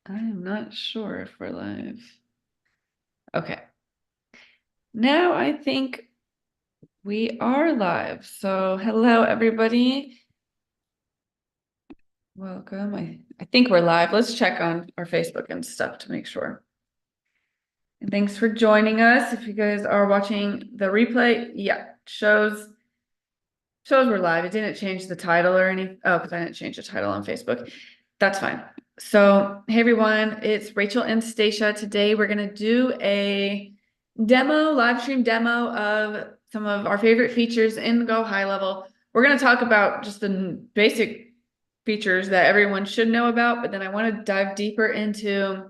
I'm not sure if we're live. Okay. Now I think we are live. So hello, everybody. Welcome. I think we're live. Let's check on our Facebook and stuff to make sure. And thanks for joining us. If you guys are watching the replay, yeah, shows we're live. It didn't change the title or anything. Oh, because I didn't change the title on Facebook. That's fine. So, hey everyone, it's Rachel and Stacia. Today we're gonna do a live stream demo of some of our favorite features in GoHighLevel. We're gonna talk about just the basic features that everyone should know about, but then I want to dive deeper into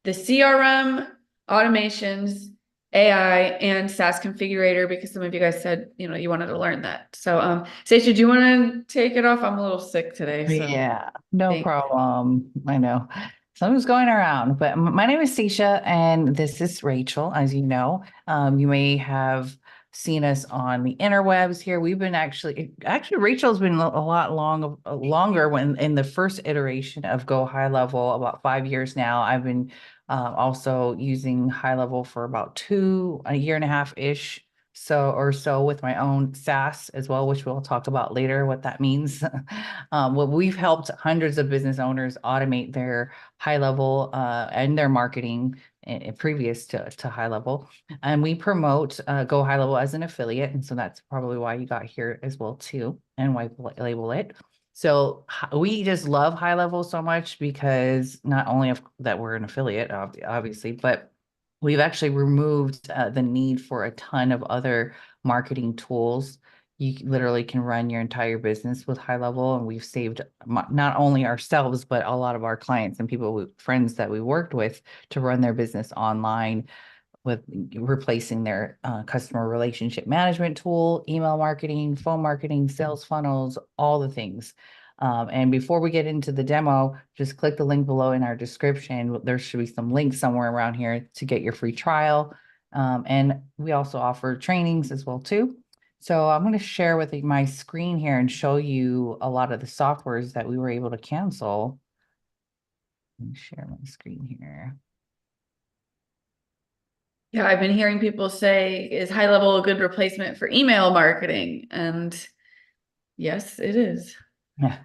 the CRM, automations, AI, and SaaS configurator because some of you guys said, you wanted to learn that. So, Stacia, do you want to take it off? I'm a little sick today, so Yeah, no thanks. problem. I know something's going around, but my name is Stacia and this is Rachel, as you know. You may have seen us on the interwebs here. We've been actually Rachel's been a lot longer when in the first iteration of Go High Level about 5 years now. I've been also using High Level for about a year and a half ish. So with my own SaaS as well, which we'll talk about later what that means. Well, we've helped hundreds of business owners automate their high level and their marketing previous to high level. And we promote Go High Level as an affiliate. And so that's probably why you got here as well too, and why label it. So we just love high level so much because not only that we're an affiliate, obviously, but we've actually removed the need for a ton of other marketing tools. You literally can run your entire business with high level, and we've saved not only ourselves but a lot of our clients and friends that we worked with to run their business online with replacing their customer relationship management tool, email marketing, phone marketing, sales funnels, all the things. And before we get into the demo, just click the link below in our description. There should be some links somewhere around here to get your free trial. And we also offer trainings as well too. So I'm going to share with you my screen here and show you a lot of the softwares that we were able to cancel. Let me share my screen here. Yeah, I've been hearing people say, is high level a good replacement for email marketing? And yes, it is. Yeah.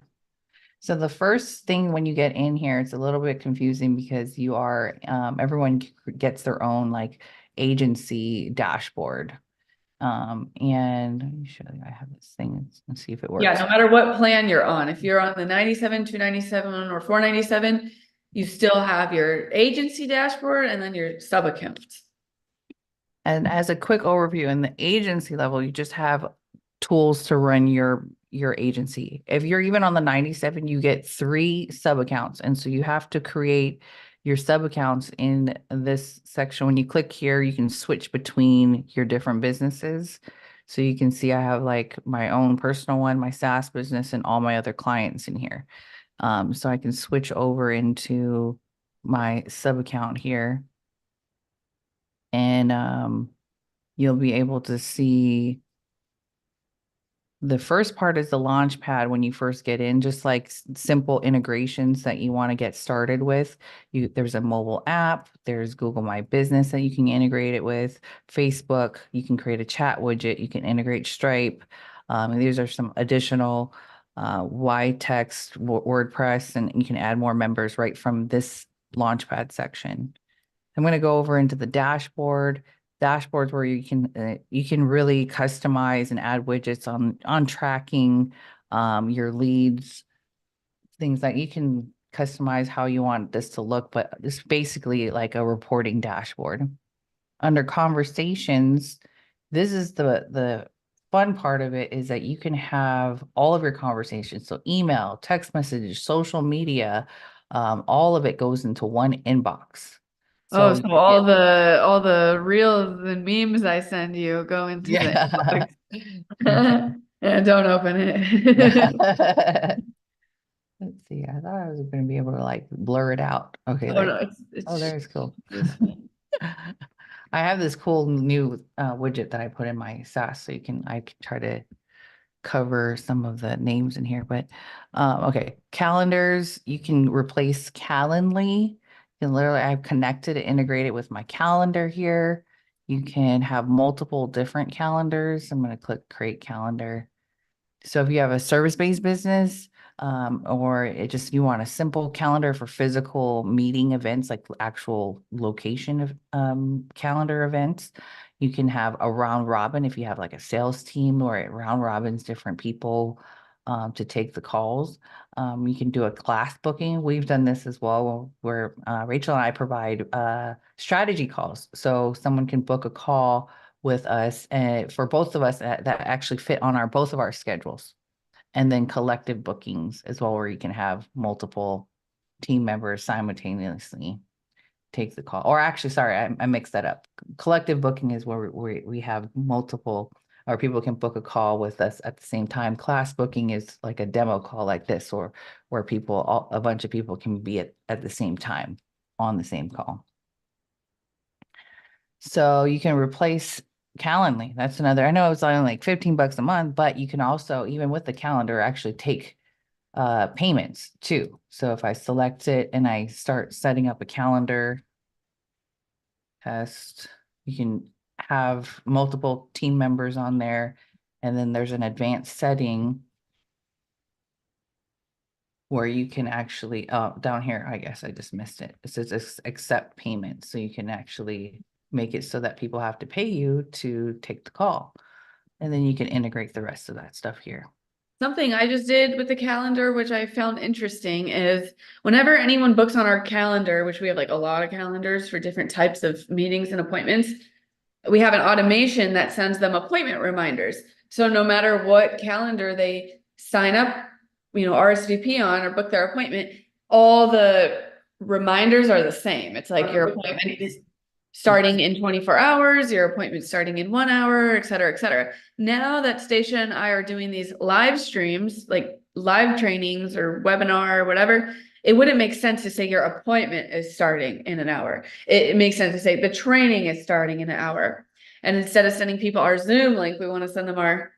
So the first thing when you get in here, it's a little bit confusing because everyone gets their own like agency dashboard. And let me show you, I have this thing. Let's see if it Yeah, works. no matter what plan you're on, if you're on the 97, 297, or 497, you still have your agency dashboard and then your sub accounts. And as a quick overview, in the agency level, you just have tools to run your agency. If you're even on the 97, you get 3 sub accounts. And so you have to create your sub accounts in this section. When you click here, you can switch between your different businesses. So you can see I have like my own personal one, my SaaS business, and all my other clients in here. So I can switch over into my sub account here, and you'll be able to see the first part is the launch pad when you first get in, just like simple integrations that you want to get started with. There's a mobile app, there's Google My Business that you can integrate it with, Facebook, you can create a chat widget, you can integrate Stripe. And these are some additional text, WordPress, and you can add more members right from this launchpad section. I'm going to go over into the dashboards where you can really customize and add widgets on tracking your leads, things that you can customize how you want this to look, but it's basically like a reporting dashboard. Under conversations, this is the fun part of it is that you can have all of your conversations. So email, text messages, social media, all of it goes into one inbox. Oh, So so you get all the reels and memes I send you go into the yeah. inbox. And don't open it. Let's see. I thought I was going to be able to like blur it out. Okay, Oh there. no, Oh, it's there's cool. just I have this cool new widget that I put in my SaaS, so I can try to cover some of the names in here, but okay, calendars, you can replace Calendly. You can literally, I've connected it, integrated with my calendar here. You can have multiple different calendars. I'm going to click create calendar. So if you have a service-based business, or it just you want a simple calendar for physical meeting events, like actual location of calendar events, you can have a round robin if you have like a sales team or it round robins different people to take the calls. You can do a class booking. We've done this as well, where Rachel and I provide strategy calls. So someone can book a call with us and for both of us that actually fit on our both of our schedules. And then collective bookings as well, where you can have multiple team members simultaneously take the call. Or actually, sorry, I mixed that up. Collective booking is where we have multiple, or people can book a call with us at the same time. Class booking is like a demo call like this, or where a bunch of people can be at the same time on the same call. So you can replace Calendly. That's another, I know it's only like 15 bucks a month, but you can also, even with the calendar, actually take payments too. So if I select it and I start setting up a calendar test, you can have multiple team members on there. And then there's an advanced setting where you can actually, down here, I guess I just missed it. It says accept payments. So you can actually make it so that people have to pay you to take the call. And then you can integrate the rest of that stuff here. Something I just did with the calendar, which I found interesting, is whenever anyone books on our calendar, which we have like a lot of calendars for different types of meetings and appointments, we have an automation that sends them appointment reminders. So no matter what calendar they sign up, RSVP on or book their appointment, all the reminders are the same. It's like your appointment is starting in 24 hours, your appointment starting in 1 hour, et cetera, et cetera. Now that Stacia and I are doing these live streams, like live trainings or webinar or whatever, it wouldn't make sense to say your appointment is starting in an hour. It makes sense to say the training is starting in an hour. And instead of sending people our Zoom link, we want to send them our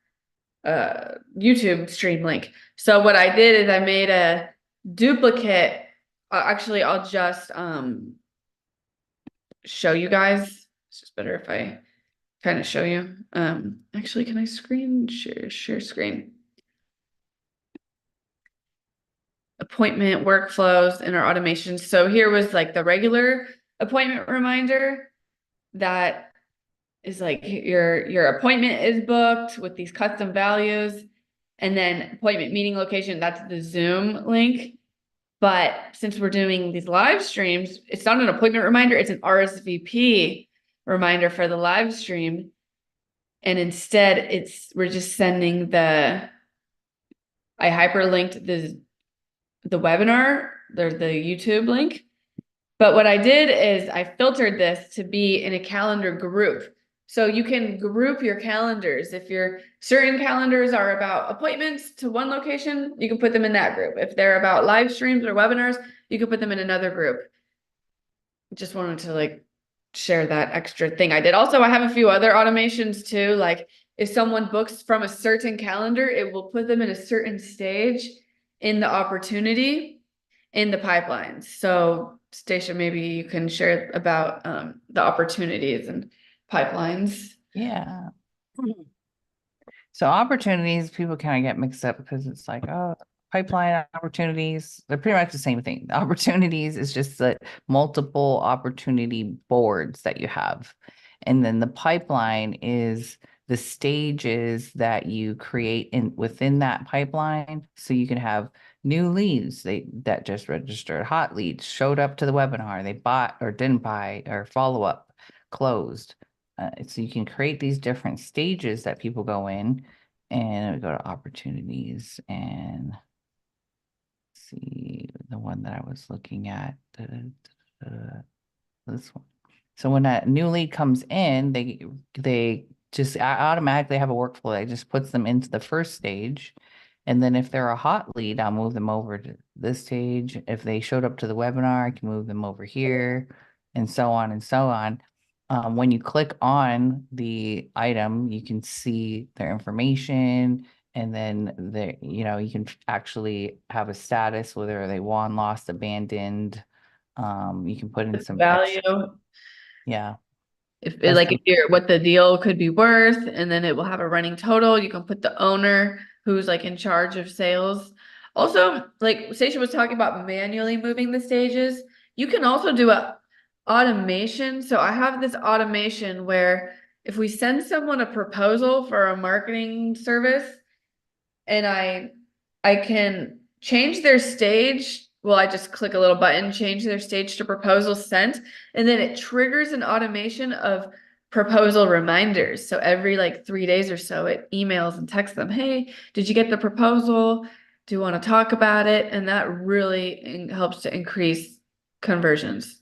YouTube stream link. So what I did is I made a duplicate. Actually, I'll just show you guys. It's just better if I kind of show you. Actually, can I share screen? Appointment workflows in our automation. So here was like the regular appointment reminder that is like your appointment is booked with these custom values, and then appointment meeting location, that's the Zoom link. But since we're doing these live streams, it's not an appointment reminder, it's an RSVP reminder for the live stream. And instead we're just sending I hyperlinked the webinar, there's the YouTube link. But what I did is I filtered this to be in a calendar group. So you can group your calendars. If your certain calendars are about appointments to one location, you can put them in that group. If they're about live streams or webinars, you can put them in another group. Just wanted to like share that extra thing I did. Also, I have a few other automations too. Like if someone books from a certain calendar, it will put them in a certain stage in the opportunity in the pipelines. So Stacia, maybe you can share about the opportunities and pipelines. Yeah. So opportunities, people kind of get mixed up because it's like, oh, pipeline opportunities, they're pretty much the same thing. The opportunities is just the multiple opportunity boards that you have. And then the pipeline is the stages that you create within that pipeline. So you can have new leads that just registered, hot leads, showed up to the webinar, they bought or didn't buy, or follow up, closed. So you can create these different stages that people go in, and we go to opportunities and see the one that I was looking at. This one. So when that new lead comes in, they just automatically have a workflow that just puts them into the first stage. And then if they're a hot lead, I'll move them over to this stage. If they showed up to the webinar, I can move them over here, and so on and so on. When you click on the item, you can see their information And then you can actually have a status, whether they won, lost, abandoned. You can put in some Value. extra, yeah, If custom. you're what the deal could be worth, and then it will have a running total. You can put the owner who's like in charge of sales. Also, like Stacia was talking about manually moving the stages. You can also do a automation. So I have this automation where if we send someone a proposal for a marketing service, and I can change their stage. Well, I just click a little button, change their stage to proposal sent, and then it triggers an automation of proposal reminders. So every like 3 days or so, it emails and texts them, "Hey, did you get the proposal? Do you want to talk about it?" And that really helps to increase conversions.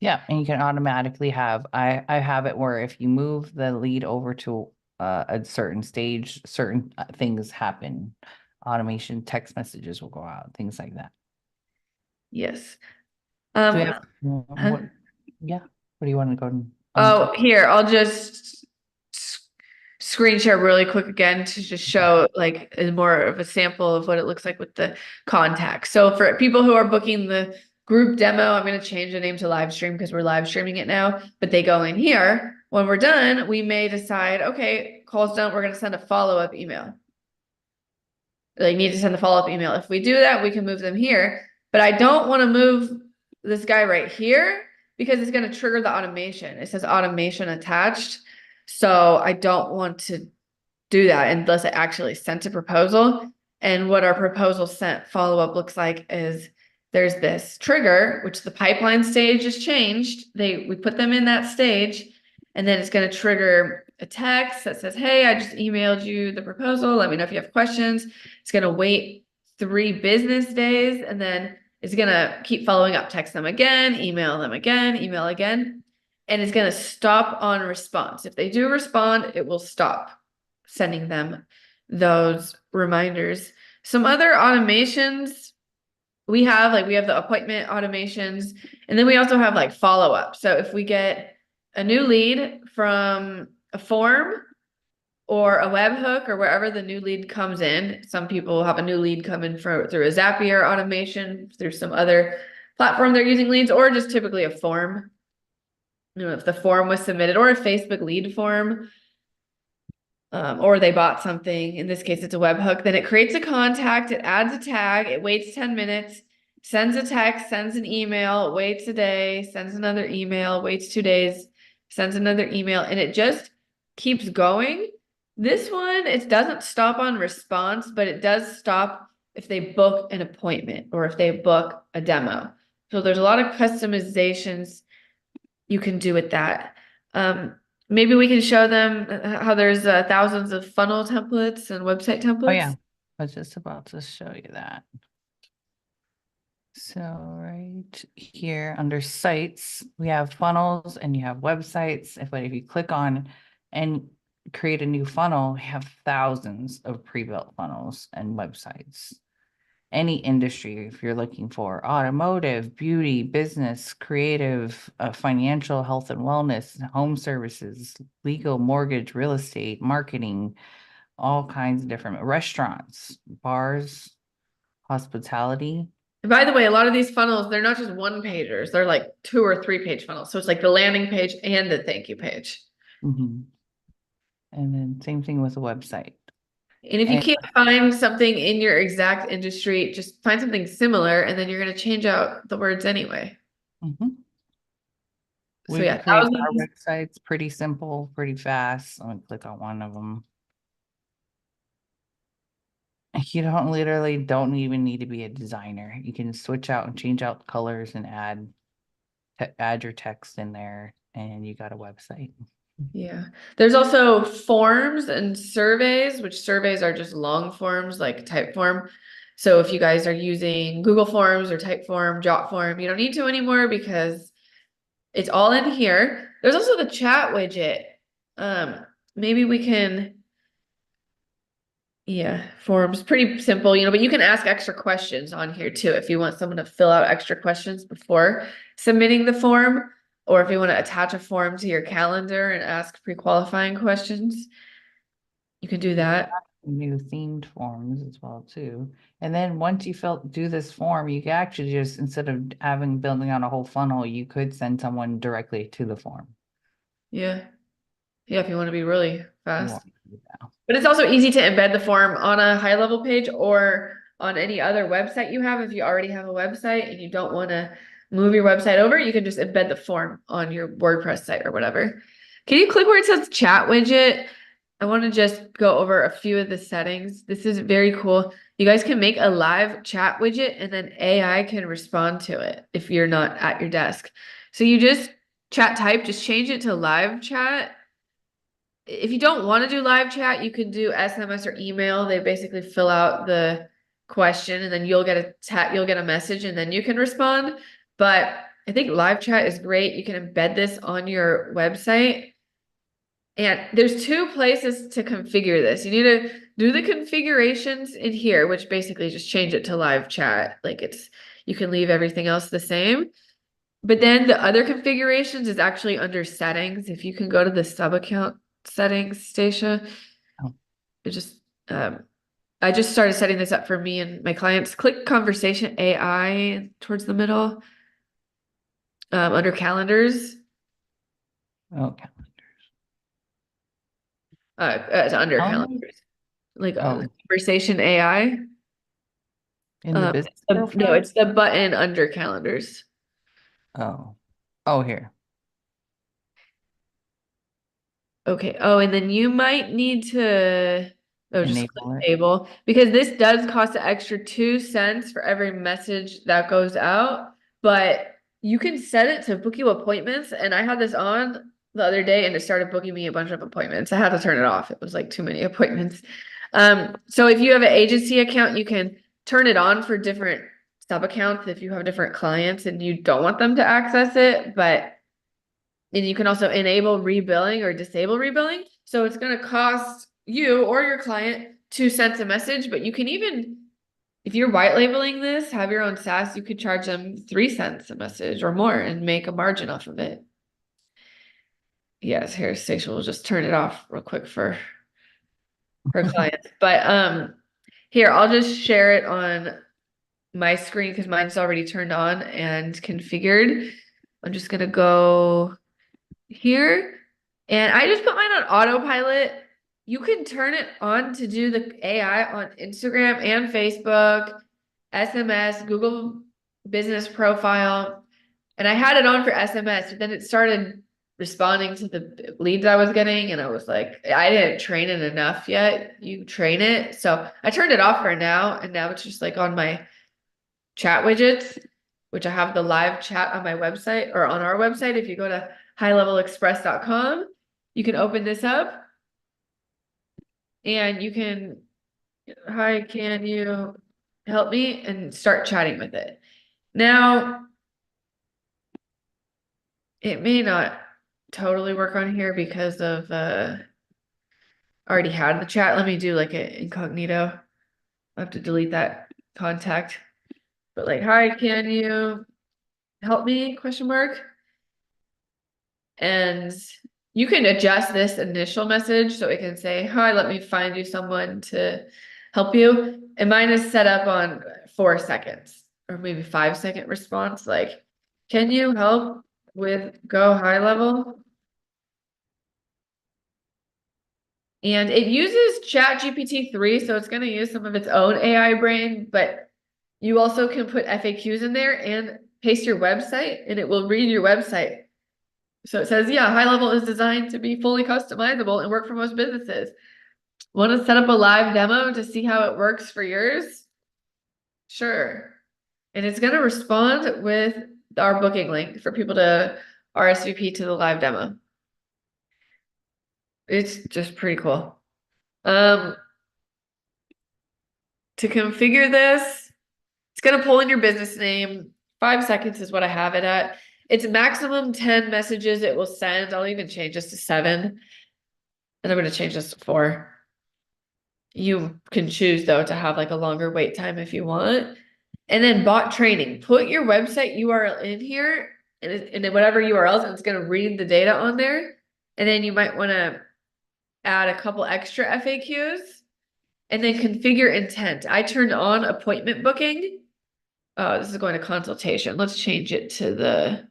Yeah, and you can automatically have, I have it where if you move the lead over to a certain stage, certain things happen. Automation text messages will go out, things like that. Yes. Do we have, Huh? what, yeah, what do you want to go on to? Oh, here, I'll just screen share really quick again to just show like more of a sample of what it looks like with the contacts. So for people who are booking the group demo, I'm going to change the name to live stream because we're live streaming it now, but they go in here. When we're done, we may decide, okay, call's done. We're going to send a follow-up email. They need to send the follow-up email. If we do that, we can move them here, but I don't want to move this guy right here because it's going to trigger the automation. It says automation attached. So I don't want to do that unless it actually sent a proposal. And what our proposal sent follow-up looks like is there's this trigger, which the pipeline stage is changed. We put them in that stage, and then it's going to trigger a text that says, "Hey, I just emailed you the proposal. Let me know if you have questions." It's going to wait 3 business days, and then it's going to keep following up, text them again, email again, and it's going to stop on response. If they do respond, it will stop sending them those reminders. Some other automations we have, like we have the appointment automations, and then we also have like follow-up. So if we get a new lead from a form or a webhook or wherever the new lead comes in, some people have a new lead come in through a Zapier automation, through some other platform they're using leads, or just typically a form. If the form was submitted, or a Facebook lead form, or they bought something, in this case, it's a webhook, then it creates a contact, it adds a tag, it waits 10 minutes, sends a text, sends an email, waits a day, sends another email, waits 2 days, sends another email, and it just keeps going. This one, it doesn't stop on response, but it does stop if they book an appointment or if they book a demo. So there's a lot of customizations you can do with that. Maybe we can show them how there's thousands of funnel templates and website Oh yeah, templates. I was just about to show you that. So right here under sites, we have funnels and you have websites. But if you click on and create a new funnel, we have thousands of pre-built funnels and websites. Any industry, if you're looking for automotive, beauty, business, creative, financial, health and wellness, home services, legal, mortgage, real estate, marketing, all kinds of different restaurants, bars, hospitality. And by the way, a lot of these funnels, they're not just one pagers, they're like 2 or 3 page funnels. So it's like the landing page and the thank you page. Mhm. And then same thing with a website. And if you And can't find something in your exact industry, just find something similar and then you're going to change out the words anyway. mhm, So we've yeah, created our thousands. websites pretty simple, pretty fast. I'm gonna click on one of them. You don't even need to be a designer. You can switch out and change out colors and add your text in there and you got a website. Yeah. There's also forms and surveys, which surveys are just long forms like Typeform. So if you guys are using Google Forms or Typeform, Jotform, you don't need to anymore because it's all in here. There's also the chat widget. Maybe we can, yeah, forms, pretty simple, but you can ask extra questions on here too if you want someone to fill out extra questions before submitting the form, or if you want to attach a form to your calendar and ask pre-qualifying questions. You can do that. New themed forms as well too. And then once you do this form, you can actually just, instead of building out a whole funnel, you could send someone directly to the form. Yeah. Yeah, if you want to be really You fast. want to do that. But it's also easy to embed the form on a high level page or on any other website you have. If you already have a website and you don't want to move your website over, you can just embed the form on your WordPress site or whatever. Can you click where it says chat widget? I want to just go over a few of the settings. This is very cool. You guys can make a live chat widget and then AI can respond to it if you're not at your desk. So you just chat type, just change it to live chat. If you don't want to do live chat, you can do SMS or email. They basically fill out the question and then you'll get a message and then you can respond. But I think live chat is great. You can embed this on your website. And there's two places to configure this. You need to do the configurations in here, which basically just change it to live chat. You can leave everything else the same. But then the other configurations is actually under settings. If you can go to the sub account settings, Stacia, Oh. it just I just started setting this up for me and my clients. Click conversation AI towards the middle, under calendars. Okay. It's under Oh, calendars, oh, conversation AI. in the business No, profile? it's the button under calendars. Oh, oh, here. Okay. Oh, and then you might need to, just click Enable it. enable because this does cost an extra 2 cents for every message that goes out, but you can set it to book you appointments. And I had this on the other day and it started booking me a bunch of appointments. I had to turn it off. It was like too many appointments. So if you have an agency account, you can turn it on for different sub accounts if you have different clients and you don't want them to access it, and you can also enable rebilling or disable rebilling. So it's going to cost you or your client 2 cents a message, but you can even, if you're white labeling this, have your own SaaS, you could charge them 3 cents a message or more and make a margin off of it. Yes, here, Stacia will just turn it off real quick for her clients. But here, I'll just share it on my screen because mine's already turned on and configured. I'm just gonna go here. And I just put mine on autopilot. You can turn it on to do the AI on Instagram and Facebook, SMS, Google Business Profile. And I had it on for SMS, but then it started responding to the leads I was getting. And I was like, I didn't train it enough yet. You train it. So I turned it off for now. And now it's just like on my chat widgets, which I have the live chat on my website or on our website. If you go to highlevelexpress.com, you can open this up and you can, hi, can you help me, and start chatting with it. Now, it may not totally work on here because of already had the chat. Let me do like an incognito. I have to delete that contact. But like, hi, can you help me? Question mark. And you can adjust this initial message so it can say, hi, let me find you someone to help you. And mine is set up on 4 seconds or maybe 5 second response. Like, can you help with GoHighLevel? And it uses ChatGPT 3, so it's going to use some of its own AI brain, but you also can put FAQs in there and paste your website and it will read your website. So it says, yeah, high level is designed to be fully customizable and work for most businesses. Want to set up a live demo to see how it works for yours? Sure. And it's going to respond with our booking link for people to RSVP to the live demo. It's just pretty cool. To configure this, it's going to pull in your business name. 5 seconds is what I have it at. It's maximum 10 messages it will send. I'll even change this to 7. And I'm going to change this to 4. You can choose though to have like a longer wait time if you want. And then bot training, put your website URL in here and then whatever URLs, and it's going to read the data on there. And then you might want to add a couple extra FAQs and then configure intent. I turned on appointment booking. Oh, this is going to consultation. Let's change it to the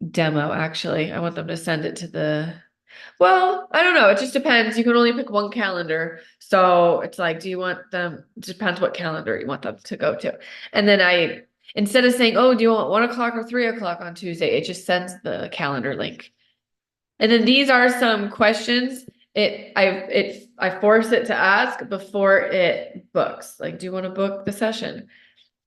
demo, actually. I want them to send it to the, well, I don't know. It just depends. You can only pick one calendar. So it's like, do you want them, it depends what calendar you want them to go to. And then instead of saying, oh, do you want 1 o'clock or 3 o'clock on Tuesday? It just sends the calendar link. And then these are some questions. I force it to ask before it books. Like, do you want to book the session?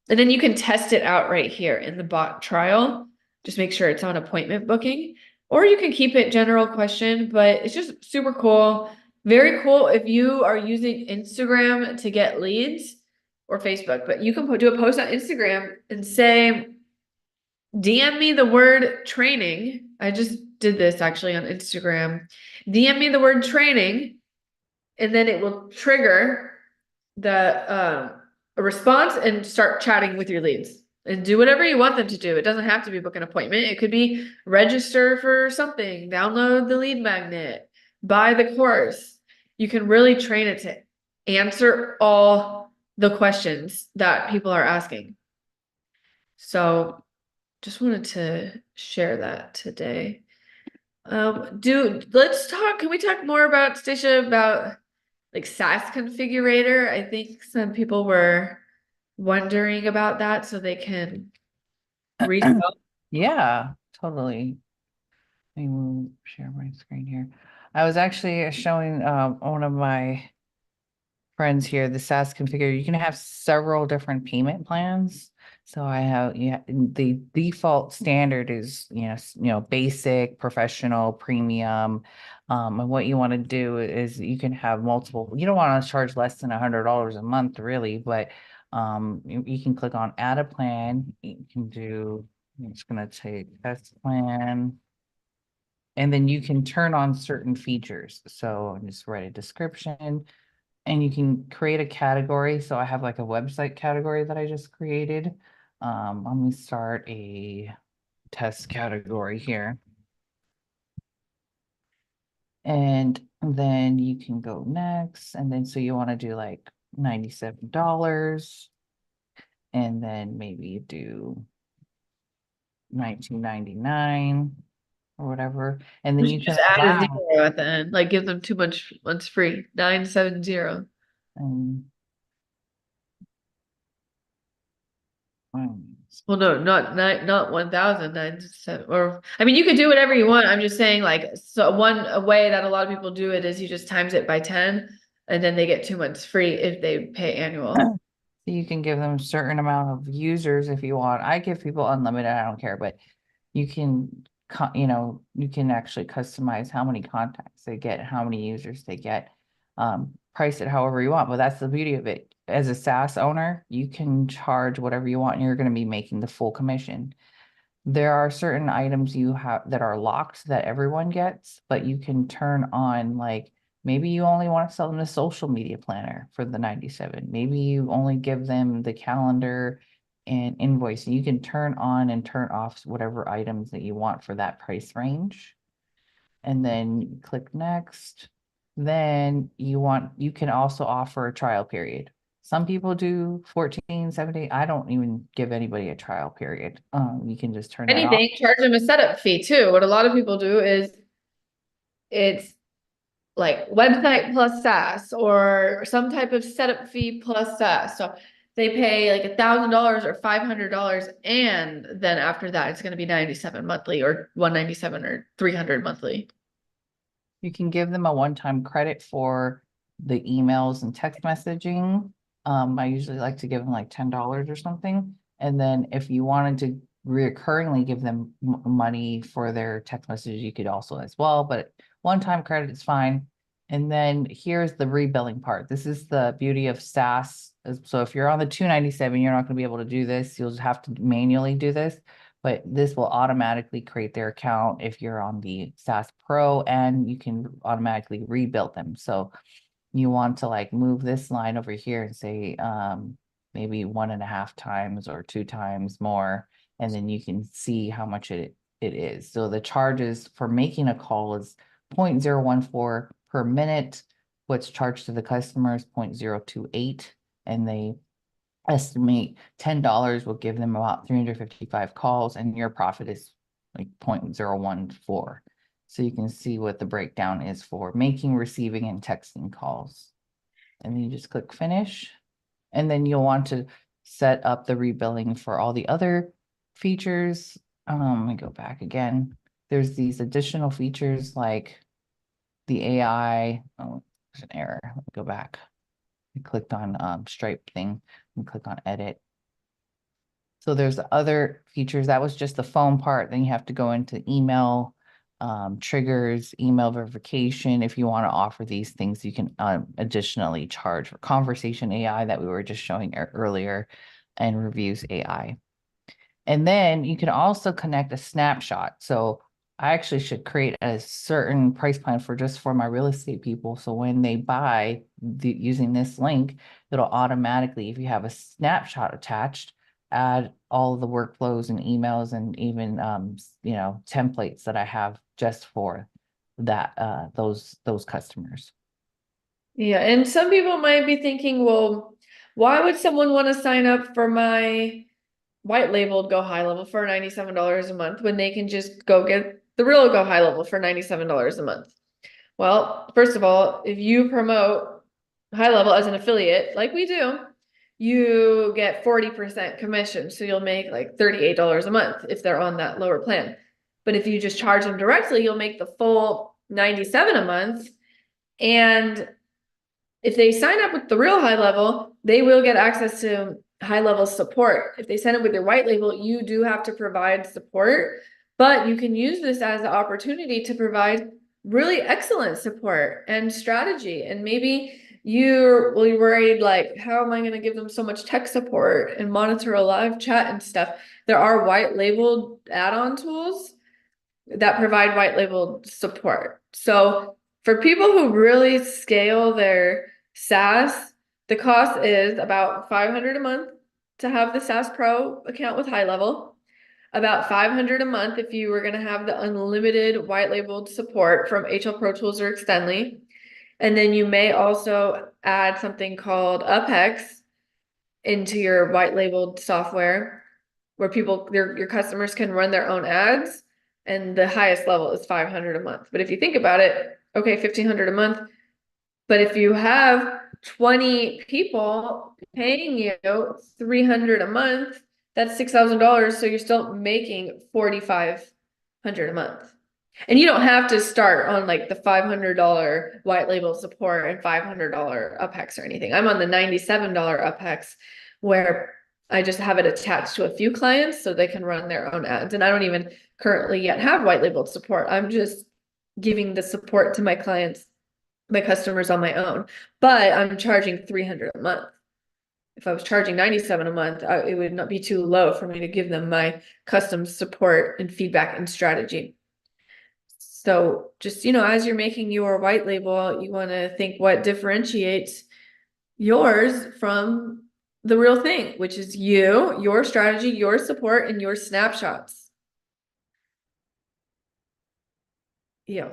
And then you can test it out right here in the bot trial. Just make sure it's on appointment booking, or you can keep it general question, but it's just super cool. Very cool if you are using Instagram to get leads or Facebook, but you can do a post on Instagram and say, DM me the word training. I just did this actually on Instagram. DM me the word training, and then it will trigger a response and start chatting with your leads and do whatever you want them to do. It doesn't have to be book an appointment. It could be register for something, download the lead magnet, buy the course. You can really train it to answer all the questions that people are asking. So just wanted to share that today. Can we talk more about Stacia about like SaaS configurator? I think some people were wondering about that, so they can reach out. Yeah, totally. Let me share my screen here. I was actually showing one of my friends here, the SaaS configurator. You can have several different payment plans. So I have, yeah, the default standard is, basic, professional, premium. And what you want to do is you can have multiple, you don't want to charge less than $100 a month really, but you can click on add a plan. You can do, I'm just going to take test plan. And then you can turn on certain features. So just write a description and you can create a category. So I have like a website category that I just created. Let me start a test category here. And then you can go next. And then so you want to do like $97. And then maybe you do $19.99 or whatever. And then You you should can just add a allow. zero at the end, like give them 2 months free, 970. Um, Well, no, not 1,907, or I mean, you could do whatever you want. I'm just saying, like, so a way that a lot of people do it is you just times it by 10, and then they get 2 months free if they pay annual. you can give them a certain amount of users if you want. I give people unlimited, I don't care, but you can, you can actually customize how many contacts they get, how many users they get, price it however you want. But that's the beauty of it. As a SaaS owner, you can charge whatever you want and you're going to be making the full commission. There are certain items you have that are locked that everyone gets, but you can turn on, like maybe you only want to sell them the social media planner for the 97. Maybe you only give them the calendar and invoice. And you can turn on and turn off whatever items that you want for that price range. And then click next. Then you can also offer a trial period. Some people do 14, 17. I don't even give anybody a trial period. You can just turn that off. Anything, charge them a setup fee too. What a lot of people do is it's like website plus SaaS or some type of setup fee plus SaaS. So they pay like $1,000 or $500, and then after that, it's going to be 97 monthly or 197 or 300 monthly. You can give them a one-time credit for the emails and text messaging. I usually like to give them like $10 or something. And then if you wanted to reoccurringly give them money for their text messages, you could also as well, but one-time credit is fine. And then here's the rebilling part. This is the beauty of SaaS. So if you're on the 297, you're not going to be able to do this. You'll just have to manually do this, but this will automatically create their account if you're on the SaaS Pro, and you can automatically rebuild them. So you want to like move this line over here and say maybe 1.5 times or 2 times more, and then you can see how much it is. So the charges for making a call is 0.014 per minute. What's charged to the customer is 0.028, and they estimate $10 will give them about 355 calls, and your profit is like 0.014. So you can see what the breakdown is for making, receiving, and texting calls. And then you just click finish. And then you'll want to set up the rebilling for all the other features. Let me go back again. There's these additional features like the AI. Oh, there's an error. Let me go back. I clicked on Stripe thing and click on edit. So there's other features. That was just the phone part. Then you have to go into email triggers, email verification. If you want to offer these things, you can additionally charge for conversation AI that we were just showing earlier, and reviews AI. And then you can also connect a snapshot. So I actually should create a certain price plan for my real estate people. So when they buy using this link, it'll automatically, if you have a snapshot attached, add all the workflows and emails and even templates that I have just for that those customers. Yeah, and some people might be thinking, well, why would someone want to sign up for my white labeled GoHighLevel for $97 a month when they can just go get the real GoHighLevel for $97 a month? Well, first of all, if you promote high level as an affiliate, like we do, you get 40% commission. So you'll make like $38 a month if they're on that lower plan. But if you just charge them directly, you'll make the full 97 a month. And if they sign up with the real high level, they will get access to high level support. If they sign up with your white label, you do have to provide support, but you can use this as an opportunity to provide really excellent support and strategy. And maybe you're really worried, like, how am I going to give them so much tech support and monitor a live chat and stuff? There are white labeled add-on tools that provide white labeled support. So for people who really scale their SaaS, the cost is about $500 a month to have the SaaS Pro account with high level, about $500 a month if you were going to have the unlimited white labeled support from HL Pro Tools or Extendly. And then you may also add something called UpX into your white labeled software where your customers can run their own ads, and the highest level is 500 a month. But if you think about it, okay, 1,500 a month, but if you have 20 people paying you 300 a month, that's $6,000. So you're still making 4,500 a month. And you don't have to start on like the $500 white label support and $500 UpX or anything. I'm on the $97 UpX where I just have it attached to a few clients so they can run their own ads. And I don't even currently yet have white labeled support. I'm just giving the support to my clients, my customers on my own, but I'm charging 300 a month. If I was charging 97 a month, it would not be too low for me to give them my custom support and feedback and strategy. So just, as you're making your white label, you want to think what differentiates yours from the real thing, which is you, your strategy, your support, and your snapshots. Yeah.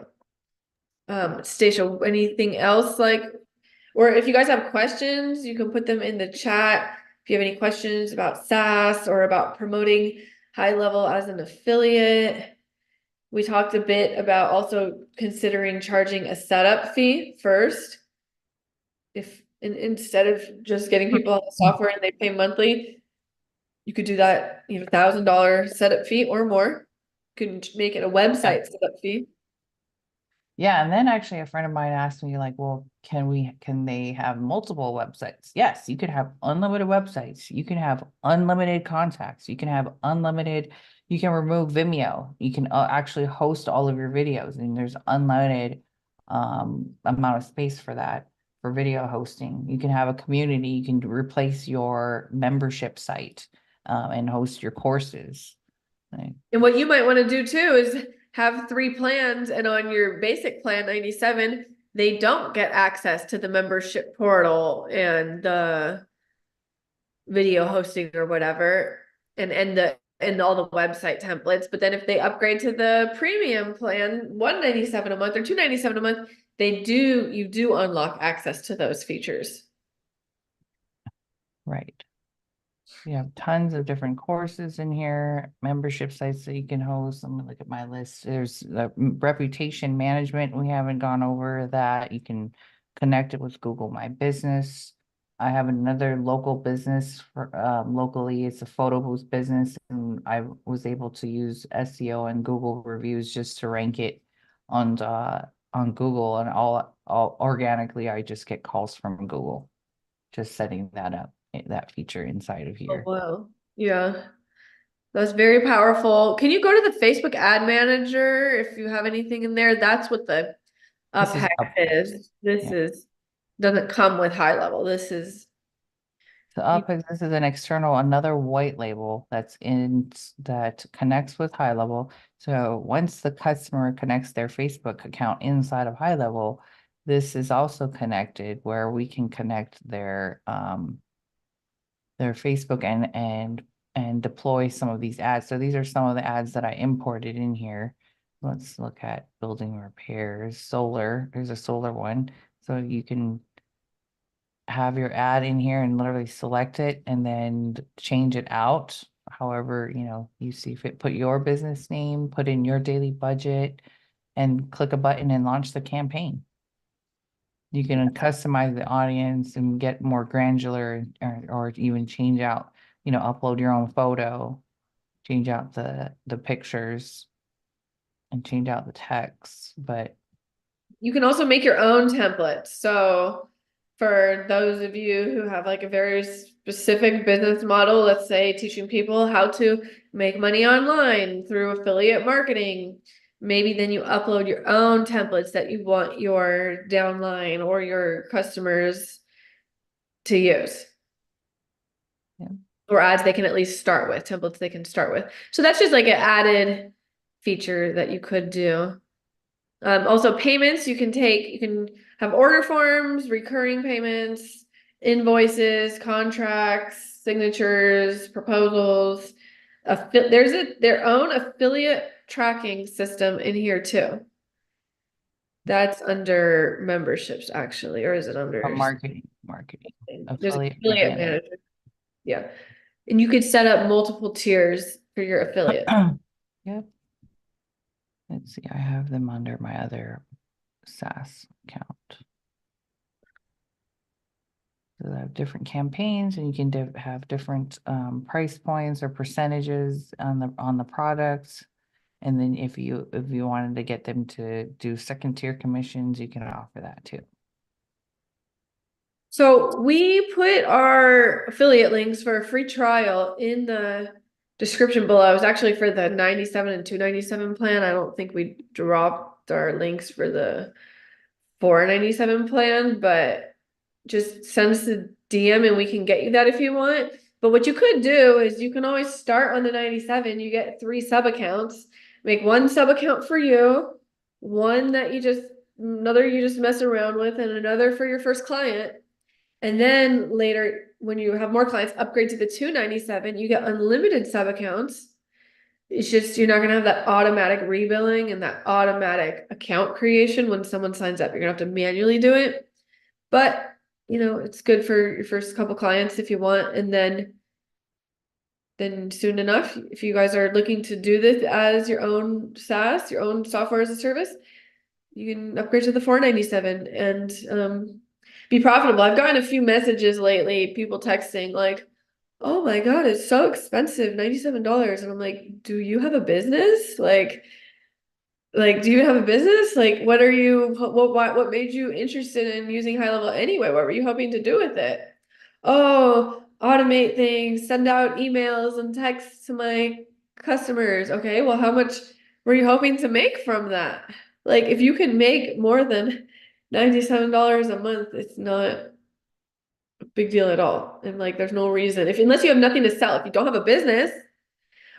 Stacia, anything else or if you guys have questions, you can put them in the chat. If you have any questions about SaaS or about promoting high level as an affiliate. We talked a bit about also considering charging a setup fee first. Instead of just getting people on the software and they pay monthly, you could do that, $1,000 setup fee or more. You can make it a website setup fee. Yeah, and then actually a friend of mine asked me like, well, can they have multiple websites? Yes, you could have unlimited websites. You can have unlimited contacts. You can have unlimited, you can remove Vimeo. You can actually host all of your videos, and there's unlimited amount of space for that for video hosting. You can have a community. You can replace your membership site and host your courses. Right. And what you might want to do too is have 3 plans, and on your basic plan 97, they don't get access to the membership portal and the video hosting or whatever, and the and all the website templates. But then if they upgrade to the premium plan, 197 a month or 297 a month, you do unlock access to those features. Right. You have tons of different courses in here, membership sites that you can host. Let me look at my list. There's the reputation management. We haven't gone over that. You can connect it with Google My Business. I have another local business for locally. It's a photo booth business, and I was able to use SEO and Google reviews just to rank it on Google, and all organically. I just get calls from Google, just setting that up, that feature inside of Oh, here. wow. Yeah. That's very powerful. Can you go to the Facebook ad manager if you have anything in there? That's what the This is UpHex up. is. Yeah. Doesn't come with high level. This is, So Upix, this is an external, another white label that connects with high level. So once the customer connects their Facebook account inside of high level, this is also connected where we can connect their Facebook and deploy some of these ads. So these are some of the ads that I imported in here. Let's look at building repairs, solar. There's a solar one. So you can have your ad in here and literally select it and then change it out. However, you see fit, put your business name, put in your daily budget, and click a button and launch the campaign. You can customize the audience and get more granular, or even change out, upload your own photo, change out the pictures, and change out the text. But you can also make your own templates. So for those of you who have like a very specific business model, let's say teaching people how to make money online through affiliate marketing, maybe then you upload your own templates that you want your downline or your customers to use. yeah. Or ads they can at least start with, templates they can start with. So that's just like an added feature that you could do. Also payments, you can have order forms, recurring payments, invoices, contracts, signatures, proposals. There's their own affiliate tracking system in here too. That's under memberships actually, or is it under? Marketing, There's affiliate affiliate manager. manager. Yeah. And you could set up multiple tiers for your affiliate. Yep. Let's see, I have them under my other SaaS account. So they have different campaigns, and you can have different price points or percentages on the products. And then if you wanted to get them to do second tier commissions, you can offer that too. So we put our affiliate links for a free trial in the description below. It was actually for the 97 and 297 plan. I don't think we dropped our links for the 497 plan, but just send us a DM and we can get you that if you want. But what you could do is you can always start on the 97. You get 3 sub accounts. Make one sub account for you, one that another you just mess around with, and another for your first client. And then later, when you have more clients, upgrade to the 297, you get unlimited sub accounts. It's just you're not gonna have that automatic rebilling and that automatic account creation when someone signs up. You're gonna have to manually do it. But it's good for your first couple clients if you want, and then soon enough, if you guys are looking to do this as your own SaaS, your own software as a service, you can upgrade to the 497 and be profitable. I've gotten a few messages lately, people texting like, "Oh my God, it's so expensive, $97." And I'm like, "Do you have a business? Do you have a business? Like, what made you interested in using high level anyway? What were you hoping to do with it?" "Oh, automate things, send out emails and texts to my customers." Okay, well, how much were you hoping to make from that? Like, if you can make more than $97 a month, it's not a big deal at all. And like, there's no reason unless you have nothing to sell, if you don't have a business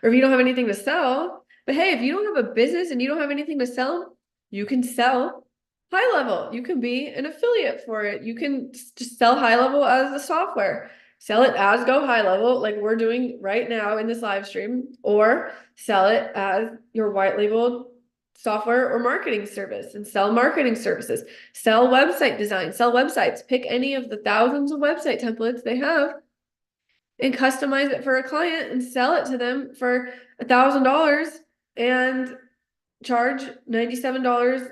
or if you don't have anything to sell. But hey, if you don't have a business and you don't have anything to sell, you can sell high level. You can be an affiliate for it. You can just sell high level as a software. Sell it as Go High Level, like we're doing right now in this live stream, or sell it as your white labeled software or marketing service and sell marketing services, sell website design, sell websites, pick any of the thousands of website templates they have and customize it for a client and sell it to them for $1,000 and charge $97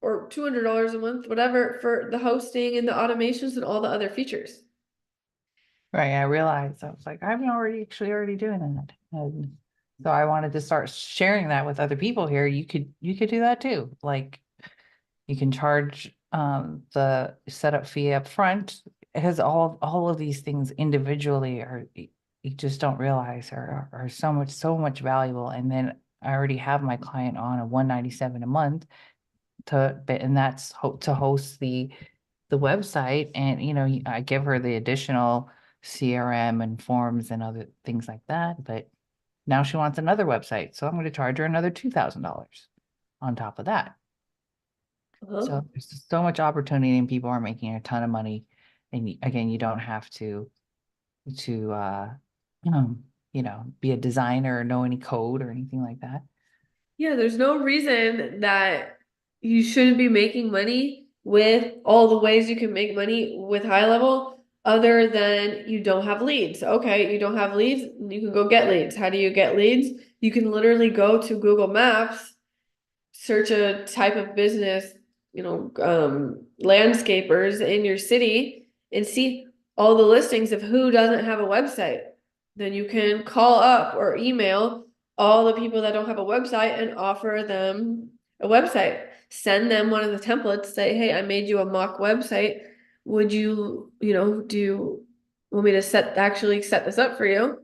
or $200 a month, whatever, for the hosting and the automations and all the other features. Right, I realized, I was like, I'm already doing that. And so I wanted to start sharing that with other people here. You could do that too. Like you can charge the setup fee up front. It has all of these things individually are you just don't realize are so much valuable. And then I already have my client on a 197 a month and that's to host the website, and I give her the additional CRM and forms and other things like that, but now she wants another website, so I'm going to charge her another $2,000 on top of that. So there's just so much opportunity and people are making a ton of money, and again, you don't have to be a designer or know any code or anything like that. Yeah, there's no reason that you shouldn't be making money with all the ways you can make money with high level other than you don't have leads. Okay, you don't have leads, you can go get leads. How do you get leads? You can literally go to Google Maps, search a type of business, landscapers in your city and see all the listings of who doesn't have a website. Then you can call up or email all the people that don't have a website and offer them a website. Send them one of the templates, say, hey, I made you a mock website. Would you, do you want me to actually set this up for you?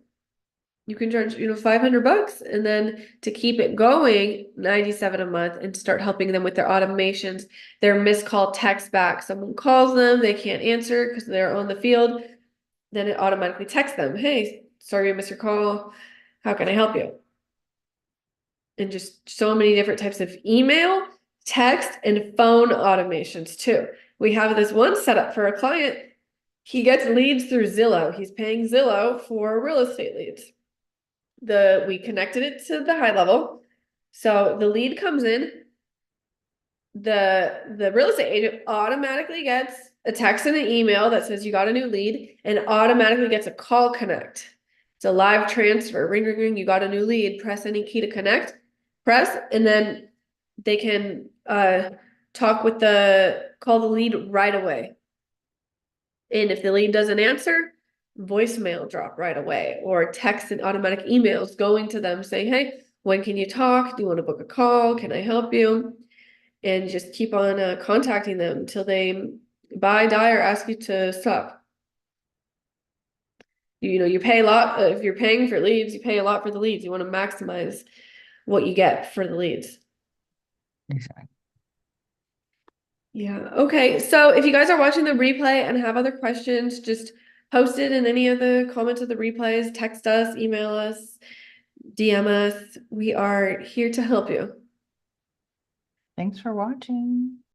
You can charge, $500 and then to keep it going, 97 a month and start helping them with their automations, their missed call text back. Someone calls them, they can't answer because they're on the field. Then it automatically texts them, hey, sorry I missed your call. How can I help you? And just so many different types of email, text, and phone automations too. We have this one set up for a client. He gets leads through Zillow. He's paying Zillow for real estate leads. We connected it to the high level. So the lead comes in, the real estate agent automatically gets a text and an email that says you got a new lead and automatically gets a call connect. It's a live transfer. Ring, ring, ring, you got a new lead. Press any key to connect. Press, and then they can call the lead right away. And if the lead doesn't answer, voicemail drop right away or text and automatic emails going to them saying, hey, when can you talk? Do you want to book a call? Can I help you? And just keep on contacting them until they buy, die, or ask you to stop. You pay a lot. If you're paying for leads, you pay a lot for the leads. You want to maximize what you get for the leads. Exactly. Yeah. Okay. So if you guys are watching the replay and have other questions, just post it in any of the comments of the replays, text us, email us, DM us. We are here to help you. Thanks for watching.